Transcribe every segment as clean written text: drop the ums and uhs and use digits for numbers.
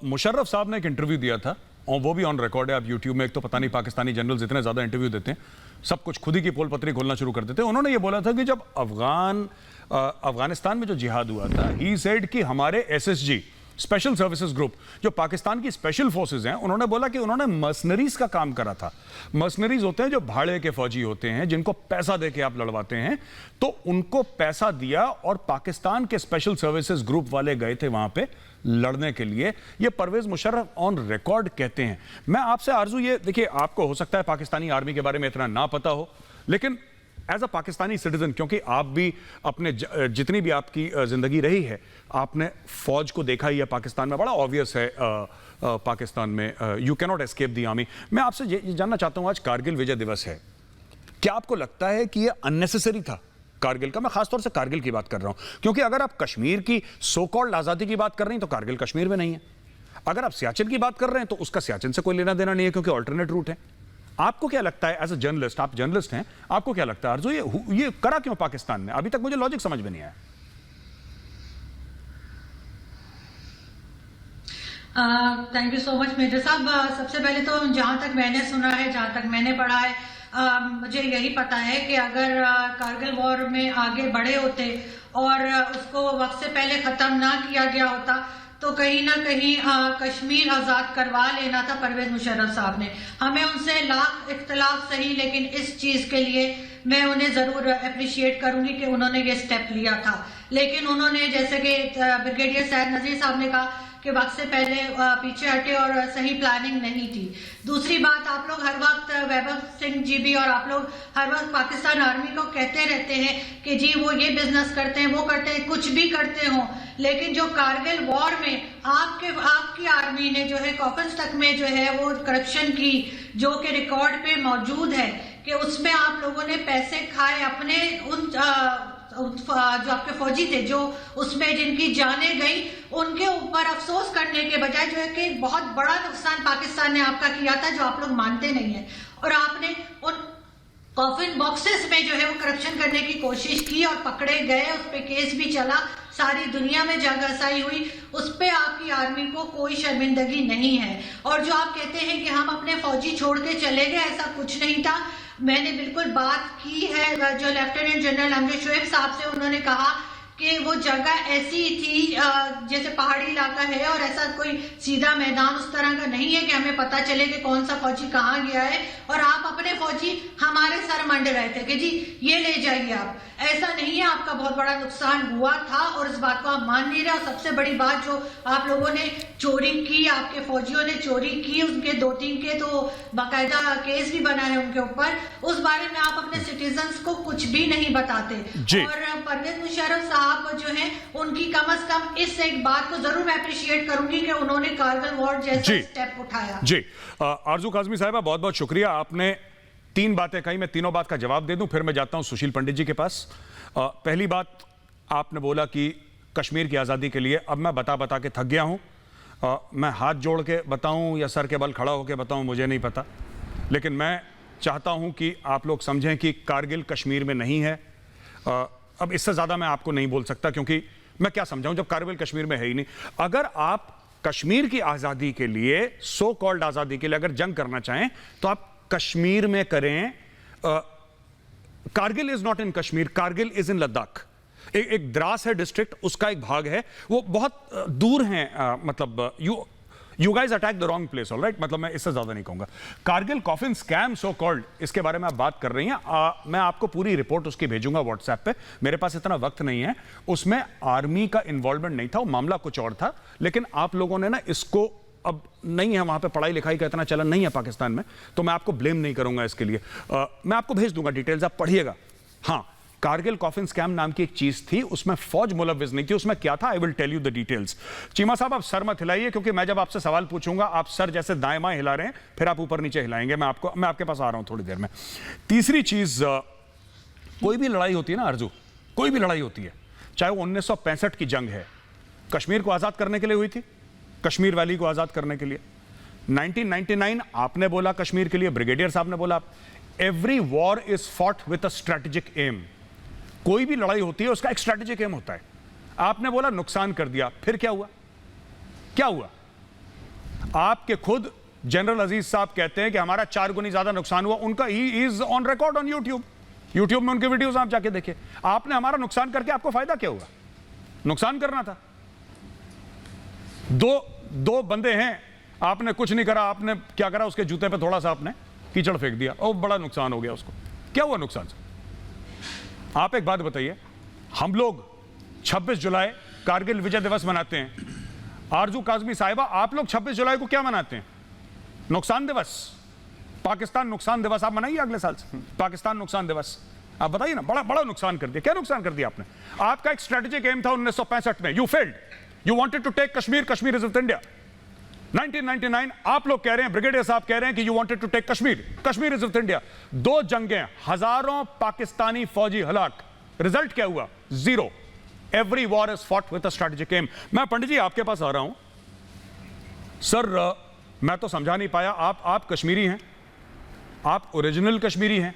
मुशर्रफ साहब ने एक इंटरव्यू दिया था और वो भी ऑन रिकॉर्ड है, आप यूट्यूब में। एक तो पता नहीं पाकिस्तानी जनरल्स इतने ज़्यादा इंटरव्यू देते हैं, सब कुछ खुद ही की पोल पत्री खोलना शुरू कर देते हैं। उन्होंने ये बोला था कि जब अफगानिस्तान में जो जिहाद हुआ था, ही सेड कि हमारे SSG स्पेशल सर्विसेज ग्रुप जो पाकिस्तान की स्पेशल फोर्सेज हैं, उन्होंने बोला कि उन्होंने मर्सनरीज का काम करा था। मर्सनरीज होते हैं जो भाड़े के फौजी होते हैं, जिनको पैसा देके आप लड़वाते हैं, तो उनको पैसा दिया और पाकिस्तान के स्पेशल सर्विसेज ग्रुप वाले गए थे वहां पे लड़ने के लिए। ये परवेज मुशर्रफ ऑन रिकॉर्ड कहते हैं। मैं आपसे आरजू ये देखिए, आपको हो सकता है पाकिस्तानी आर्मी के बारे में इतना ना पता हो, लेकिन एज अ पाकिस्तानी सिटीजन, क्योंकि आप भी अपने जितनी भी आपकी जिंदगी रही है, आपने फौज को देखा ही है पाकिस्तान में, बड़ा ऑब्वियस है पाकिस्तान में you cannot escape the army. मैं आपसे ये जानना चाहता हूं, आज कारगिल विजय दिवस है, क्या आपको लगता है कि ये अननेसेसरी था कारगिल का? मैं खासतौर से कारगिल की बात कर रहा हूं, क्योंकि अगर आप कश्मीर की सो कॉल्ड आजादी की बात कर रही हैं तो कारगिल कश्मीर में नहीं है। अगर आप सियाचिन की बात कर रहे हैं तो उसका सियाचिन से कोई लेना देना नहीं है, क्योंकि ऑल्टरनेट रूट है। आपको क्या लगता है एज अ जर्नलिस्ट, आप जर्नलिस्ट हैं, आपको क्या लगता है अर्जु, ये करा क्यों पाकिस्तान ने? अभी तक मुझे लॉजिक समझ में नहीं आया। Thank you so much major साहब। सबसे पहले तो जहां तक मैंने सुना है, जहां तक मैंने पढ़ा है, मुझे यही पता है कि अगर कारगिल वॉर में आगे बढ़े होते और उसको वक्त से पहले खत्म ना किया गया होता तो कहीं ना कहीं कश्मीर आजाद करवा लेना था परवेज मुशर्रफ साहब ने। हमें उनसे लाख इख्तलाफ सही, लेकिन इस चीज के लिए मैं उन्हें जरूर अप्रिशिएट करूंगी कि उन्होंने ये स्टेप लिया था। लेकिन उन्होंने, जैसे कि ब्रिगेडियर सैयद नजीर साहब ने कहा कि वक्त से पहले पीछे हटे और सही प्लानिंग नहीं थी। दूसरी बात, आप लोग हर वक्त वैभव सिंह जी भी और आप लोग हर वक्त पाकिस्तान आर्मी को कहते रहते हैं कि जी वो ये बिजनेस करते हैं, वो करते हैं, कुछ भी करते हो, लेकिन जो कारगिल वॉर में आपकी आर्मी ने जो है कॉफंस तक में जो है वो करप्शन की, जो कि रिकॉर्ड पे मौजूद है कि उसमें आप लोगों ने पैसे खाए अपने उन जो आपके फौजी थे, जो उसमें जिनकी जानें गई, उनके ऊपर अफसोस करने के बजाय जो है कि बहुत बड़ा नुकसान पाकिस्तान ने आपका किया था, जो आप लोग मानते नहीं है। और आपने उन कॉफिन बॉक्सेस में जो है वो करप्शन करने की कोशिश की और पकड़े गए, उस पर केस भी चला, सारी दुनिया में जगहसाई हुई, उस पे आपकी आर्मी को कोई शर्मिंदगी नहीं है। और जो आप कहते हैं कि हम अपने फौजी छोड़ के चले गए, ऐसा कुछ नहीं था। मैंने बिल्कुल बात की है जो लेफ्टिनेंट जनरल अमजद शोएब साहब से, उन्होंने कहा कि वो जगह ऐसी थी जैसे पहाड़ी इलाका है और ऐसा कोई सीधा मैदान उस तरह का नहीं है कि हमें पता चले कि कौन सा फौजी कहाँ गया है, और आप अपने फौजी हमारे सर मंड रहे थे कि जी ये ले जाइए आप। ऐसा नहीं है, आपका बहुत बड़ा नुकसान हुआ था और इस बात को आप मान नहीं रहे। और सबसे बड़ी बात, जो आप लोगों ने चोरी की, आपके फौजियों ने चोरी की, उनके 2-3 के तो बाकायदा केस भी बना है उनके ऊपर, उस बारे में आप अपने सिटीजन्स को कुछ भी नहीं बताते। और परवेज मुशर्रफ साहब जो है, उनकी कम से कम इस एक बात को जरूर मैं अप्रिशिएट करूंगी कि उन्होंने कारगिल वॉर जैसा स्टेप उठाया। जी आरजू काजमी साहिबा, बहुत बहुत शुक्रिया। आपने 3 बातें कही, मैं तीनों बात का जवाब दे दूं, फिर मैं जाता हूं सुशील पंडित जी के पास। पहली बात, आपने बोला कि कश्मीर की आज़ादी के लिए, अब मैं बता के थक गया हूं। मैं हाथ जोड़ के बताऊं या सर के बल खड़ा होकर बताऊं, मुझे नहीं पता, लेकिन मैं चाहता हूं कि आप लोग समझें कि कारगिल कश्मीर में नहीं है। अब इससे ज़्यादा मैं आपको नहीं बोल सकता, क्योंकि मैं क्या समझाऊं जब कारगिल कश्मीर में है ही नहीं। अगर आप कश्मीर की आज़ादी के लिए, सो कॉल्ड आज़ादी के लिए अगर जंग करना चाहें तो आप कश्मीर में करें। Kargil is not in Kashmir, Kargil is in Ladakh. एक द्रास है डिस्ट्रिक्ट, उसका एक भाग है, वो बहुत दूर है। मतलब you guys attack the wrong place, alright. मतलब मैं इससे ज्यादा नहीं कहूंगा। Kargil coffin scam so called, इसके बारे में आप बात कर रही हैं, मैं आपको पूरी रिपोर्ट उसकी भेजूंगा व्हाट्सएप पे। मेरे पास इतना वक्त नहीं है। उसमें आर्मी का इन्वॉल्वमेंट नहीं था, वो मामला कुछ और था, लेकिन आप लोगों ने ना इसको, अब नहीं है वहां पे पढ़ाई लिखाई का इतना चलन नहीं है पाकिस्तान में, तो मैं आपको ब्लेम नहीं करूंगा इसके लिए। मैं आपको भेज दूंगा डिटेल्स, आप पढ़िएगा। हाँ, कारगिल कॉफिन स्कैम नाम की एक चीज थी, उसमें फौज मुलव्विस नहीं थी। उसमें क्या था, I will tell you the details. Cheema साहब, आप सर मत हिलाइए, क्योंकि मैं जब आपसे सवाल पूछूंगा आप सर जैसे दाएं बाएं हिला रहे हैं, फिर आप ऊपर नीचे हिलाएंगे। मैं आपके पास आ रहा हूं थोड़ी देर में। तीसरी चीज, कोई भी लड़ाई होती है ना अर्जू, कोई भी लड़ाई होती है, चाहे वो 1965 की जंग है, कश्मीर को आजाद करने के लिए हुई थी, कश्मीर वैली को आजाद करने के लिए। 1999 आपने बोला कश्मीर के लिए, ब्रिगेडियर साहब ने बोला, every war is fought with a strategic aim. कोई भी लड़ाई होती है उसका एक स्ट्रेटेजिक एम होता है। आपने बोला नुकसान कर दिया, फिर क्या हुआ? क्या हुआ? आपके खुद जनरल अजीज साहब कहते हैं कि हमारा 4 गुनी ज्यादा नुकसान हुआ। उनका he is on record on YouTube में उनके वीडियोस आप जाके देखिए। आपने हमारा नुकसान करके आपको फायदा क्या हुआ? नुकसान करना था। दो बंदे हैं, आपने कुछ नहीं करा। आपने क्या करा? उसके जूते पे थोड़ा सा आपने कीचड़ फेंक दिया और बड़ा नुकसान हो गया उसको। क्या हुआ नुकसान से? आप एक बात बताइए, हम लोग 26 जुलाई कारगिल विजय दिवस मनाते हैं। आरजू काजमी साहिबा, आप लोग 26 जुलाई को क्या मनाते हैं? नुकसान दिवस, पाकिस्तान नुकसान दिवस आप मनाइए अगले साल से। पाकिस्तान नुकसान दिवस आप बताइए ना। बड़ा नुकसान कर दिया। क्या नुकसान कर दिया आपने? आपका एक स्ट्रेटेजिक एम था 1965 में, you failed. You wanted to take Kashmir, Kashmir is with India. 1999 आप लोग कह रहे हैं, ब्रिगेडियर साहब कह रहे हैं कि you wanted to take Kashmir, Kashmir is with India. 2 जंगें, हजारों पाकिस्तानी फौजी हलाक। रिजल्ट क्या हुआ? 0। Every war is fought with a strategic aim. मैं पंडित जी आपके पास आ रहा हूं। सर मैं तो समझा नहीं पाया, आप कश्मीरी हैं, आप ओरिजिनल कश्मीरी हैं,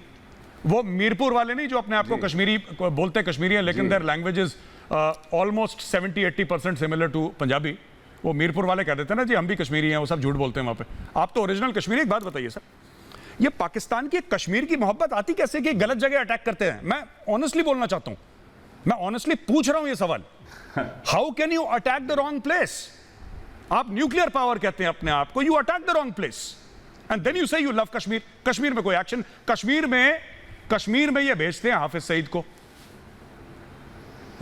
वो मीरपुर वाले नहीं जो अपने आप को कश्मीरी बोलते हैं, कश्मीरी हैं लेकिन their language is almost 70-80% similar to Punjabi. वो मीरपुर वाले कह देते हैं ना जी हम भी कश्मीरी हैं, वो सब झूठ बोलते हैं वहां पे। आप तो ओरिजिनल कश्मीरी। एक बात बताइए सर, ये पाकिस्तान की कश्मीर की मोहब्बत आती कैसे कि गलत जगह अटैक करते हैं? मैं ऑनेस्टली बोलना चाहता हूं, मैं ऑनेस्टली पूछ रहा हूं ये सवाल। How can you attack the wrong place? आप न्यूक्लियर पावर कहते हैं अपने आप को, you attack the wrong place and then you say you love Kashmir. Kashmir में कोई एक्शन, कश्मीर में ये भेजते हैं हाफिज सईद को,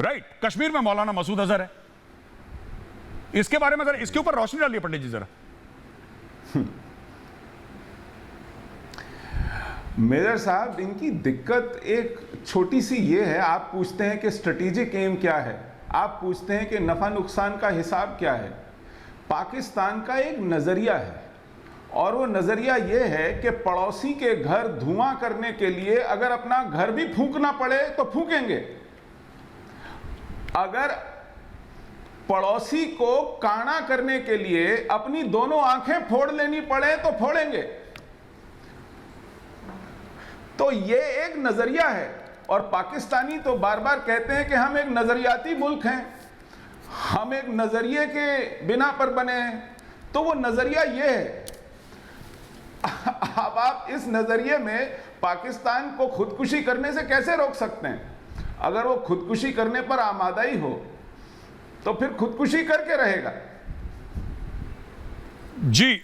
राइट? कश्मीर में मौलाना मसूद अजहर है। इसके बारे में जरा, इसके ऊपर रोशनी डालिए पंडित जी जरा। मेजर साहब, इनकी दिक्कत एक छोटी सी ये है, आप पूछते हैं कि स्ट्रेटेजिक एम क्या है, आप पूछते हैं कि नफा नुकसान का हिसाब क्या है। पाकिस्तान का एक नजरिया है और वो नजरिया ये है कि पड़ोसी के घर धुआं करने के लिए अगर अपना घर भी फूंकना पड़े तो फूंकेंगे, अगर पड़ोसी को काना करने के लिए अपनी दोनों आंखें फोड़ लेनी पड़े तो फोड़ेंगे। तो ये एक नजरिया है और पाकिस्तानी तो बार बार कहते हैं कि हम एक नजरियाती मुल्क हैं, हम एक नजरिए के बिना पर बने हैं। तो वो नजरिया ये है। अब आप इस नजरिए में पाकिस्तान को खुदकुशी करने से कैसे रोक सकते हैं? अगर वो खुदकुशी करने पर आमादा ही हो तो फिर खुदकुशी करके रहेगा। जी